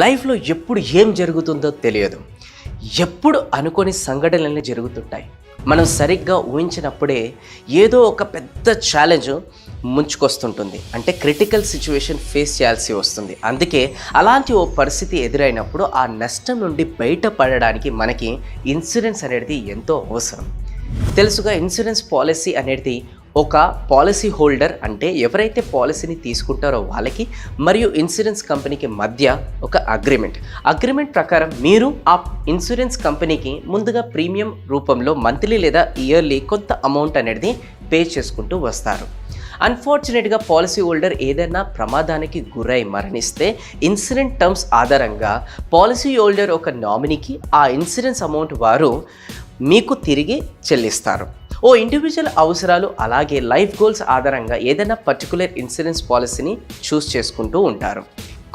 లైఫ్లో ఎప్పుడు ఏం జరుగుతుందో తెలియదు. ఎప్పుడు అనుకోని సంఘటనలన్నీ జరుగుతుంటాయి. మనం సరిగ్గా ఊహించినప్పుడే ఏదో ఒక పెద్ద ఛాలెంజ్ ముంచుకొస్తుంటుంది. అంటే క్రిటికల్ సిచ్యువేషన్ ఫేస్ చేయాల్సి వస్తుంది. అందుకే అలాంటి ఓ పరిస్థితి ఎదురైనప్పుడు ఆ నష్టం నుండి బయటపడడానికి మనకి ఇన్సూరెన్స్ అనేది ఎంతో అవసరం. తెలుసుగా, ఇన్సూరెన్స్ పాలసీ అనేది ఒక పాలసీ హోల్డర్ అంటే ఎవరైతే పాలసీని తీసుకుంటారో వాళ్ళకి మరియు ఇన్సూరెన్స్ కంపెనీకి మధ్య ఒక అగ్రిమెంట్ ప్రకారం మీరు ఆ ఇన్సూరెన్స్ కంపెనీకి ముందుగా ప్రీమియం రూపంలో మంత్లీ లేదా ఇయర్లీ కొంత అమౌంట్ అనేది పే చేసుకుంటూ వస్తారు. అన్ఫార్చునేట్గా పాలసీ హోల్డర్ ఏదైనా ప్రమాదానికి గురై మరణిస్తే ఇన్సూరెన్స్ టర్మ్స్ ఆధారంగా పాలసీ హోల్డర్ ఒక నామినీకి ఆ ఇన్సూరెన్స్ అమౌంట్ వారు మీకు తిరిగి చెల్లిస్తారు. ఓ ఇండివిజువల్ అవసరాలు అలాగే లైఫ్ గోల్స్ ఆధారంగా ఏదైనా పర్టికులర్ ఇన్సూరెన్స్ పాలసీని చూస్ చేసుకుంటూ ఉంటారు.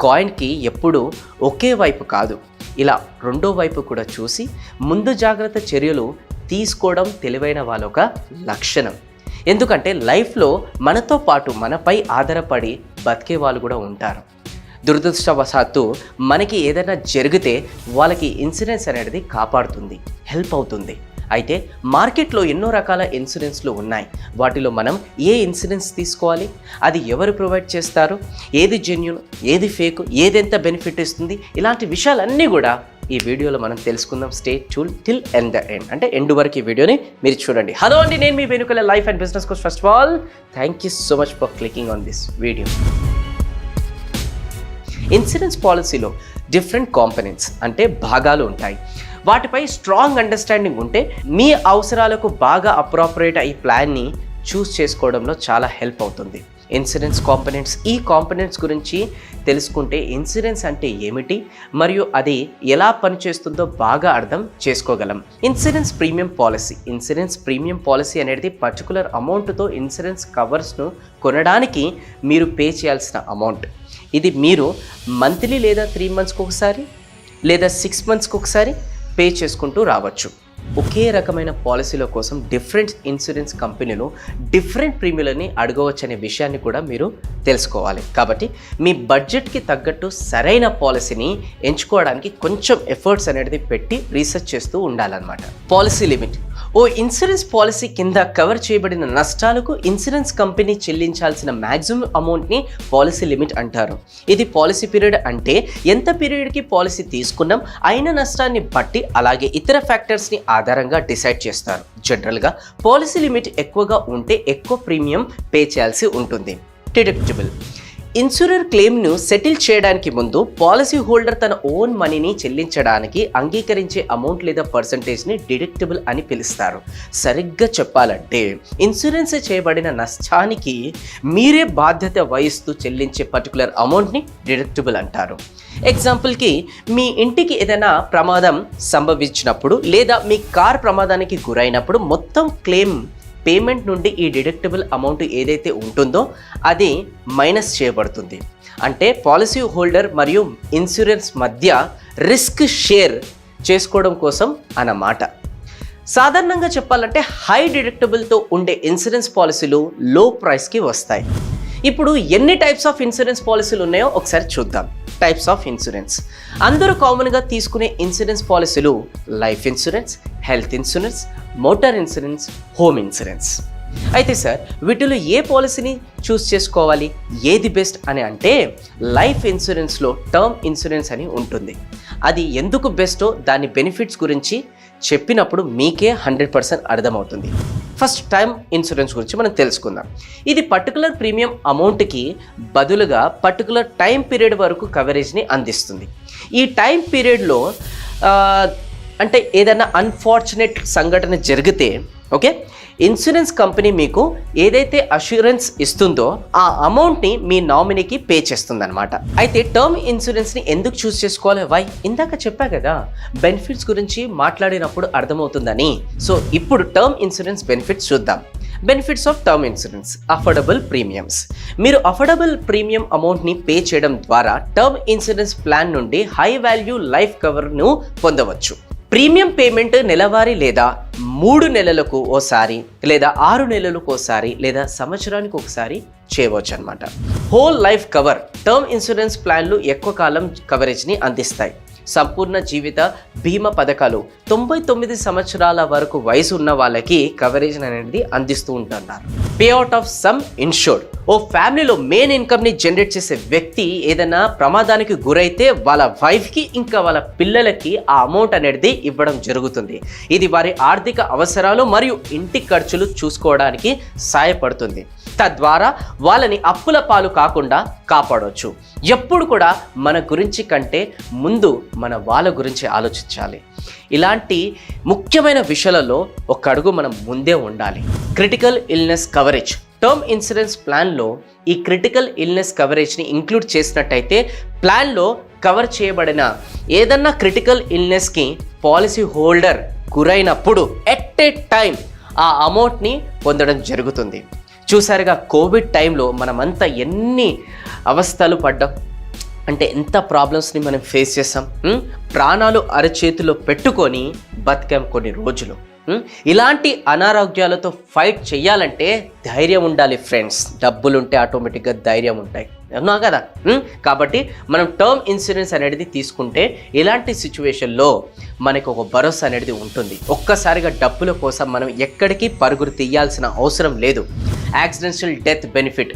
కాయిన్కి ఎప్పుడూ ఒకే వైపు కాదు, ఇలా రెండో వైపు కూడా చూసి ముందు జాగ్రత్త చర్యలు తీసుకోవడం తెలివైన వాళ్ళ ఒక లక్షణం. ఎందుకంటే లైఫ్లో మనతో పాటు మనపై ఆధారపడి బతికే వాళ్ళు కూడా ఉంటారు. దురదృష్టవశాత్తు మనకి ఏదైనా జరిగితే వాళ్ళకి ఇన్సూరెన్స్ అనేది కాపాడుతుంది, హెల్ప్ అవుతుంది. అయితే మార్కెట్లో ఎన్నో రకాల ఇన్సూరెన్స్లు ఉన్నాయి. వాటిలో మనం ఏ ఇన్సూరెన్స్ తీసుకోవాలి, అది ఎవరు ప్రొవైడ్ చేస్తారు, ఏది జెన్యూన్, ఏది ఫేక్, ఏది ఎంత బెనిఫిట్ ఇస్తుంది, ఇలాంటి విషయాలన్నీ కూడా ఈ వీడియోలో మనం తెలుసుకుందాం. Stay tune till end the end, అంటే ఎండ్ వరకు ఈ వీడియోని మీరు చూడండి. హలో అండి, నేను మీ వెనుకల life and business coach. First of all thank you so much for clicking on this video. Insurance పాలసీలో డిఫరెంట్ కాంపోనెంట్స్ అంటే భాగాలు ఉంటాయి. వాటిపై స్ట్రాంగ్ అండర్స్టాండింగ్ ఉంటే మీ అవసరాలకు బాగా అప్రోప్రియేట్ ఈ ప్లాన్ని చూస్ చేసుకోవడంలో చాలా హెల్ప్ అవుతుంది. ఇన్సూరెన్స్ కాంపోనెంట్స్, ఈ కాంపోనెంట్స్ గురించి తెలుసుకుంటే ఇన్సూరెన్స్ అంటే ఏమిటి మరియు అది ఎలా పనిచేస్తుందో బాగా అర్థం చేసుకోగలం. ఇన్సూరెన్స్ ప్రీమియం పాలసీ అనేది పర్టికులర్ అమౌంట్తో ఇన్సూరెన్స్ కవర్స్ను కొనడానికి మీరు పే చేయాల్సిన అమౌంట్. ఇది మీరు మంత్లీ లేదా 3 మంత్స్కి ఒకసారి లేదా 6 మంత్స్కి ఒకసారి పే చేసుకుంటూ రావచ్చు. ఒకే రకమైన పాలసీల కోసం డిఫరెంట్ ఇన్సూరెన్స్ కంపెనీలు డిఫరెంట్ ప్రీమియంలని అడగవచ్చనే విషయాన్ని కూడా మీరు తెలుసుకోవాలి. కాబట్టి మీ బడ్జెట్కి తగ్గట్టు సరైన పాలసీని ఎంచుకోవడానికి కొంచెం ఎఫర్ట్స్ అనేది పెట్టి రీసెర్చ్ చేస్తూ ఉండాలన్నమాట. Policy limit. ఓ ఇన్సూరెన్స్ పాలసీ కింద కవర్ చేయబడిన నష్టాలకు ఇన్సూరెన్స్ కంపెనీ చెల్లించాల్సిన మ్యాక్సిమం అమౌంట్ని పాలసీ లిమిట్ అంటారు. ఇది పాలసీ పీరియడ్ అంటే ఎంత పీరియడ్కి పాలసీ తీసుకున్నాం అయిన నష్టాన్ని బట్టి అలాగే ఇతర ఫ్యాక్టర్స్ని ఆధారంగా డిసైడ్ చేస్తారు. జనరల్గా పాలసీ లిమిట్ ఎక్కువగా ఉంటే ఎక్కువ ప్రీమియం పే చేయాల్సి ఉంటుంది. డిడక్టిబుల్. ఇన్సూరర్ క్లెయిమ్ను సెటిల్ చేయడానికి ముందు పాలసీ హోల్డర్ తన ఓన్ మనీని చెల్లించడానికి అంగీకరించే అమౌంట్ లేదా పర్సంటేజ్ని డిడక్టిబుల్ అని పిలుస్తారు. సరిగ్గా చెప్పాలంటే ఇన్సూరెన్స్ చేయబడిన నష్టానికి మీరే బాధ్యత వహిస్తూ చెల్లించే పర్టికులర్ అమౌంట్ని డిడక్టిబుల్ అంటారు. ఎగ్జాంపుల్కి, మీ ఇంటికి ఏదైనా ప్రమాదం సంభవించినప్పుడు లేదా మీ కార్ ప్రమాదానికి గురైనప్పుడు మొత్తం క్లెయిమ్ పేమెంట్ నుండి ఈ డిడక్టబుల్ అమౌంట్ ఏదైతే ఉంటుందో అది మైనస్ చేయబడుతుంది. అంటే పాలసీ హోల్డర్ మరియు ఇన్సూరెన్స్ మధ్య రిస్క్ షేర్ చేసుకోవడం కోసం అన్నమాట. సాధారణంగా చెప్పాలంటే హై డిడక్టబుల్తో ఉండే ఇన్సూరెన్స్ పాలసీలు లో ప్రైస్కి వస్తాయి. ఇప్పుడు ఎన్ని టైప్స్ ఆఫ్ ఇన్సూరెన్స్ పాలసీలు ఉన్నాయో ఒకసారి చూద్దాం. Types of insurance. అందరూ కామన్గా తీసుకునే ఇన్సూరెన్స్ పాలసీలు life insurance, health insurance, motor insurance, home insurance. అయితే సార్, వీటిలో ఏ పాలసీని చూస్ చేసుకోవాలి, ఏది బెస్ట్ అని అంటే లైఫ్ ఇన్సూరెన్స్లో టర్మ్ ఇన్సూరెన్స్ అని ఉంటుంది. అది ఎందుకు బెస్టో దాని బెనిఫిట్స్ గురించి చెప్పినప్పుడు మీకే 100% అర్థమవుతుంది. ఫస్ట్ టర్మ్ ఇన్సూరెన్స్ గురించి మనం తెలుసుకుందాం. ఇది పర్టికులర్ ప్రీమియం అమౌంట్కి బదులుగా పర్టికులర్ టైం పీరియడ్ వరకు కవరేజ్ని అందిస్తుంది. ఈ టైం పీరియడ్లో అంటే ఏదైనా అన్ఫార్చునేట్ సంఘటన జరిగితే ఇన్సూరెన్స్ కంపెనీ మీకు ఏదైతే అష్యూరెన్స్ ఇస్తుందో ఆ అమౌంట్ని మీ నామినీకి పే చేస్తుంది అనమాట. అయితే టర్మ్ ఇన్సూరెన్స్ని ఎందుకు చూస్ చేసుకోవాలి? ఇందాక చెప్పా కదా, బెనిఫిట్స్ గురించి మాట్లాడినప్పుడు అర్థమవుతుందని. సో ఇప్పుడు టర్మ్ ఇన్సూరెన్స్ బెనిఫిట్స్ చూద్దాం. Benefits of term insurance. Affordable premiums. మీరు అఫోర్డబుల్ ప్రీమియం అమౌంట్ని పే చేయడం ద్వారా టర్మ్ ఇన్సూరెన్స్ ప్లాన్ నుండి హై వాల్యూ లైఫ్ కవర్ను పొందవచ్చు. ప్రీమియం పేమెంట్ నెలవారీ లేదా 3 నెలలకు ఓసారి లేదా 6 నెలలకు ఒకసారి లేదా సంవత్సరానికి ఒకసారి చేయవచ్చు అనమాట. Whole life cover term insurance ప్లాన్లు ఎక్కువ కాలం కవరేజ్ని అందిస్తాయి. సంపూర్ణ జీవిత బీమా పథకాలు 99 సంవత్సరాల వరకు వయసు ఉన్న వాళ్ళకి కవరేజ్ అనేది అందిస్తూ ఉంటున్నారు. పేఅవుట్ ఆఫ్ సమ్ ఇన్షూర్డ్, ఓ ఫ్యామిలీలో మెయిన్ ఇన్కమ్ని జనరేట్ చేసే వ్యక్తి ఏదైనా ప్రమాదానికి గురైతే వాళ్ళ వైఫ్కి ఇంకా వాళ్ళ పిల్లలకి ఆ అమౌంట్ అనేది ఇవ్వడం జరుగుతుంది. ఇది వారి ఆర్థిక అవసరాలు మరియు ఇంటి ఖర్చులు చూసుకోవడానికి సహాయపడుతుంది. తద్వారా వాళ్ళని అప్పుల పాలు కాకుండా కాపాడవచ్చు. ఎప్పుడు కూడా మన గురించి కంటే ముందు మన వాళ్ళ గురించి ఆలోచించాలి. ఇలాంటి ముఖ్యమైన విషయాలలో ఒక అడుగు మనం ముందే ఉండాలి. Critical illness coverage term insurance ప్లాన్లో ఈ క్రిటికల్ ఇల్నెస్ కవరేజ్ని ఇంక్లూడ్ చేసినట్టయితే ప్లాన్లో కవర్ చేయబడిన ఏదన్నా క్రిటికల్ ఇల్నెస్కి పాలసీ హోల్డర్ గురైనప్పుడు ఎట్ ఏ టైం ఆ అమౌంట్ని పొందడం జరుగుతుంది. చూసారుగా కోవిడ్ టైంలో మనమంతా ఎన్ని అవస్థలు పడ్డాం, అంటే ఎంత ప్రాబ్లమ్స్ని మనం ఫేస్ చేసాం. ప్రాణాలు అరచేతిలో పెట్టుకొని బతికాం కొన్ని రోజులు. ఇలాంటి అనారోగ్యాలతో ఫైట్ చేయాలంటే ధైర్యం ఉండాలి ఫ్రెండ్స్. డబ్బులుంటే ఆటోమేటిక్గా ధైర్యం ఉంటాయి, అవునా కదా? కాబట్టి మనం టర్మ్ ఇన్సూరెన్స్ అనేది తీసుకుంటే ఇలాంటి సిచ్యువేషన్లో మనకు ఒక భరోసా అనేది ఉంటుంది. ఒక్కసారిగా డబ్బుల కోసం మనం ఎక్కడికి పరుగులు తీయాల్సిన అవసరం లేదు. యాక్సిడెన్షియల్ డెత్ బెనిఫిట్,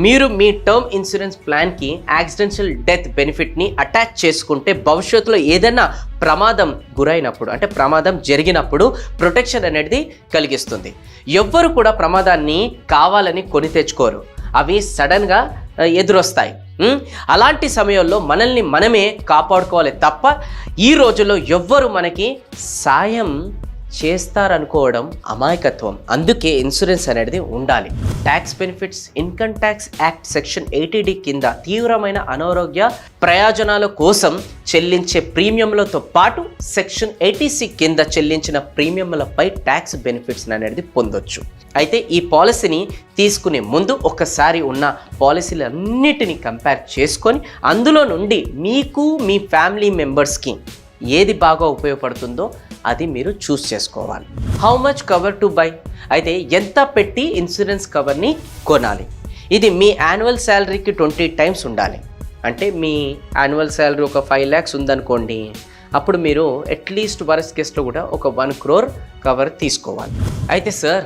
మీరు మీ టర్మ్ ఇన్సూరెన్స్ ప్లాన్కి యాక్సిడెన్షియల్ డెత్ బెనిఫిట్ని అటాచ్ చేసుకుంటే భవిష్యత్తులో ఏదైనా ప్రమాదం గురైనప్పుడు, అంటే ప్రమాదం జరిగినప్పుడు ప్రొటెక్షన్ అనేది కలిగిస్తుంది. ఎవ్వరు కూడా ప్రమాదాన్ని కావాలని కొని తెచ్చుకోరు, అవి సడన్గా ఎదురొస్తాయి. అలాంటి సమయంలో మనల్ని మనమే కాపాడుకోవాలి తప్ప ఈ రోజుల్లో ఎవ్వరు మనకి సాయం చేస్తారనుకోవడం అమాయకత్వం. అందుకే ఇన్సూరెన్స్ అనేది ఉండాలి. Tax benefits, income tax act section 80D కింద తీవ్రమైన అనారోగ్య ప్రయోజనాల కోసం చెల్లించే ప్రీమియంలతో పాటు సెక్షన్ 80C కింద చెల్లించిన ప్రీమియంలపై ట్యాక్స్ బెనిఫిట్స్ అనేది పొందొచ్చు. అయితే ఈ పాలసీని తీసుకునే ముందు ఒకసారి ఉన్న పాలసీలన్నిటిని కంపేర్ చేసుకొని అందులో నుండి మీకు మీ ఫ్యామిలీ మెంబర్స్కి ఏది బాగా ఉపయోగపడుతుందో అది మీరు చూస్ చేసుకోవాలి. How much cover to buy, అయితే ఎంత పెట్టి ఇన్సూరెన్స్ కవర్ని కొనాలి? ఇది మీ యాన్యువల్ శాలరీకి 20 టైమ్స్ ఉండాలి. అంటే మీ యాన్యువల్ శాలరీ ఒక 5 lakhs ఉందనుకోండి, అప్పుడు మీరు అట్లీస్ట్ వరస్ట్ కేసులో కూడా ఒక 1 crore కవర్ తీసుకోవాలి. అయితే సార్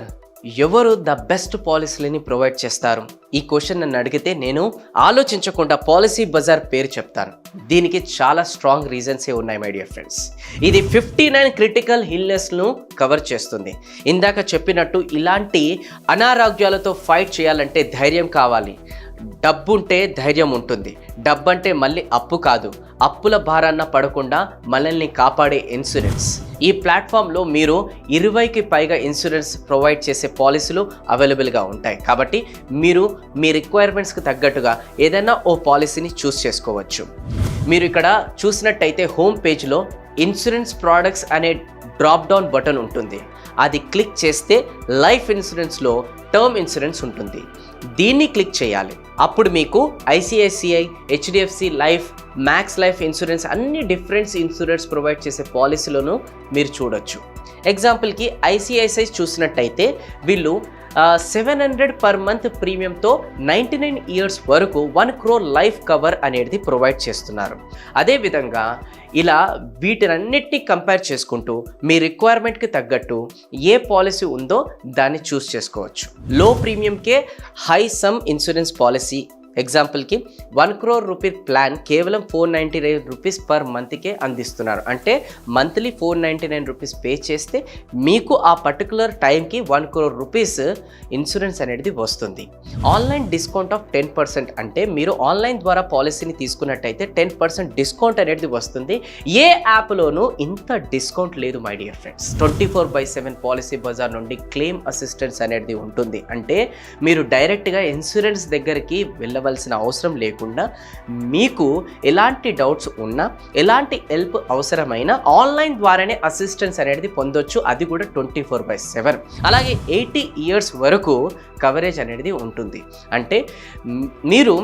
ఎవరు ద బెస్ట్ పాలసీలని ప్రొవైడ్ చేస్తారు? ఈ క్వశ్చన్ నన్ను అడిగితే నేను ఆలోచించకుండా పాలసీ బజార్ పేరు చెప్తాను. దీనికి చాలా స్ట్రాంగ్ రీజన్సే ఉన్నాయి మై డియర్ ఫ్రెండ్స్. ఇది 59 క్రిటికల్ ఇల్నెస్ను కవర్ చేస్తుంది. ఇందాక చెప్పినట్టు ఇలాంటి అనారోగ్యాలతో ఫైట్ చేయాలంటే ధైర్యం కావాలి. డబ్బు ఉంటే ధైర్యం ఉంటుంది. డబ్బు అంటే మళ్ళీ అప్పు కాదు, అప్పుల భారాన్న పడకుండా మనల్ని కాపాడే ఇన్సూరెన్స్. ఈ ప్లాట్ఫామ్లో మీరు 20కి పైగా ఇన్సూరెన్స్ ప్రొవైడ్ చేసే పాలసీలు అవైలబుల్గా ఉంటాయి. కాబట్టి మీరు మీ రిక్వైర్మెంట్స్కి తగ్గట్టుగా ఏదైనా ఓ పాలసీని చూస్ చేసుకోవచ్చు. మీరు ఇక్కడ చూసినట్టయితే హోమ్ పేజ్లో ఇన్సూరెన్స్ ప్రోడక్ట్స్ అనే డ్రాప్ డౌన్ బటన్ ఉంటుంది. అది క్లిక్ చేస్తే లైఫ్ ఇన్సూరెన్స్లో టర్మ్ ఇన్సూరెన్స్ ఉంటుంది. దీన్ని క్లిక్ చేయాలి. అప్పుడు మీకు ICICI, HDFC life, max life insurance అన్ని డిఫరెంట్ ఇన్సూరెన్స్ ప్రొవైడ్ చేసే పాలసీలను మీరు చూడొచ్చు. ఎగ్జాంపుల్కి ICICI చూసినట్టయితే వీళ్ళు 700 పర్ మంత్ ప్రీమియంతో 99 years వరకు 1 crore లైఫ్ కవర్ అనేది ప్రొవైడ్ చేస్తున్నారు. అదేవిధంగా ఇలా వీటినన్నిటిని కంపేర్ చేసుకుంటూ మీ రిక్వైర్మెంట్కి తగ్గట్టు ఏ పాలసీ ఉందో దాన్ని చూస్ చేసుకోవచ్చు. లో ప్రీమియంకే హై సమ్ ఇన్సూరెన్స్ పాలసీ, ఎగ్జాంపుల్కి 1 crore రూపీ ప్లాన్ కేవలం 499 రూపీస్ పర్ మంత్కే అందిస్తున్నారు. అంటే మంత్లీ 499 రూపీస్ పే చేస్తే మీకు ఆ పర్టికులర్ టైంకి 1 crore రూపీస్ ఇన్సూరెన్స్ అనేది వస్తుంది. ఆన్లైన్ డిస్కౌంట్ ఆఫ్ 10%, అంటే మీరు ఆన్లైన్ ద్వారా పాలసీని తీసుకున్నట్టయితే 10% డిస్కౌంట్ అనేది వస్తుంది. ఏ యాప్లోనూ ఇంత డిస్కౌంట్ లేదు my dear friends. 24/7 Policybazaar నుండి క్లెయిమ్ అసిస్టెన్స్ అనేది ఉంటుంది. అంటే మీరు డైరెక్ట్గా ఇన్సూరెన్స్ దగ్గరికి వెళ్ళవలసిన అవసరం లేకుండా మీకు ఎలాంటి డౌట్స్ ఉన్నా, ఎలాంటి హెల్ప్ అవసరమైనా ఆన్లైన్ ద్వారానే అసిస్టెన్స్ అనేది పొందొచ్చు. అది కూడా 24/7. అలాగే 80 years వరకు కవరేజ్ అనేది ఉంటుంది. అంటే మీరు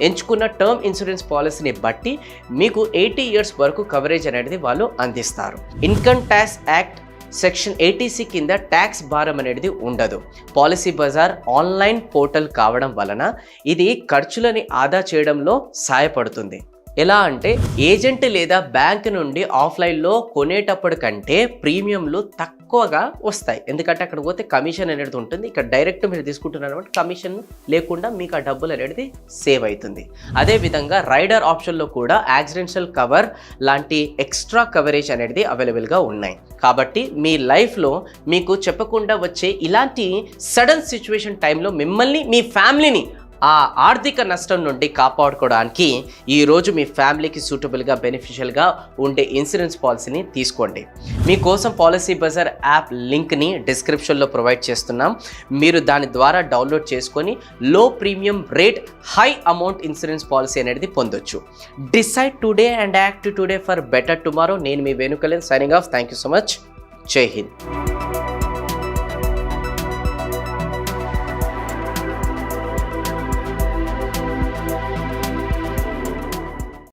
ఎంచుకున్న టర్మ్ ఇన్సూరెన్స్ పాలసీని బట్టి మీకు 80 years వరకు కవరేజ్ అనేది వాళ్ళు అందిస్తారు. Income tax act section 80C కింద ట్యాక్స్ భారం అనేది ఉండదు. పాలసీ బజార్ ఆన్లైన్ పోర్టల్ కావడం వలన ఇది ఖర్చులని ఆదా చేయడంలో సహాయపడుతుంది. ఎలా అంటే ఏజెంట్ లేదా బ్యాంక్ నుండి ఆఫ్లైన్లో కొనేటప్పుడు కంటే ప్రీమియంలు తక్కువగా వస్తాయి. ఎందుకంటే అక్కడ పోతే కమిషన్ అనేది ఉంటుంది. ఇక్కడ డైరెక్ట్ మీరు తీసుకుంటున్నారు కాబట్టి కమిషన్ లేకుండా మీకు ఆ డబ్బులు అనేది సేవ్ అవుతుంది. అదేవిధంగా రైడర్ ఆప్షన్లో కూడా యాక్సిడెంటల్ కవర్ లాంటి ఎక్స్ట్రా కవరేజ్ అనేది అవైలబుల్గా ఉన్నాయి. కాబట్టి మీ లైఫ్లో మీకు చెప్పకుండా వచ్చే ఇలాంటి సడన్ సిచ్యువేషన్ టైంలో మిమ్మల్ని మీ ఫ్యామిలీని ఆ ఆర్థిక నష్టం నుండి కాపాడుకోవడానికి ఈరోజు మీ ఫ్యామిలీకి సూటబుల్గా బెనిఫిషియల్గా ఉండే ఇన్సూరెన్స్ పాలసీని తీసుకోండి. మీకోసం పాలసీ బజార్ యాప్ లింక్ని డిస్క్రిప్షన్లో ప్రొవైడ్ చేస్తున్నాం. మీరు దాని ద్వారా డౌన్లోడ్ చేసుకొని low premium rate high amount insurance policy అనేది పొందొచ్చు. Decide today and act today for better tomorrow. నేను మీ వేణుకలేన్ signing off. Thank you so much. జై హింద్.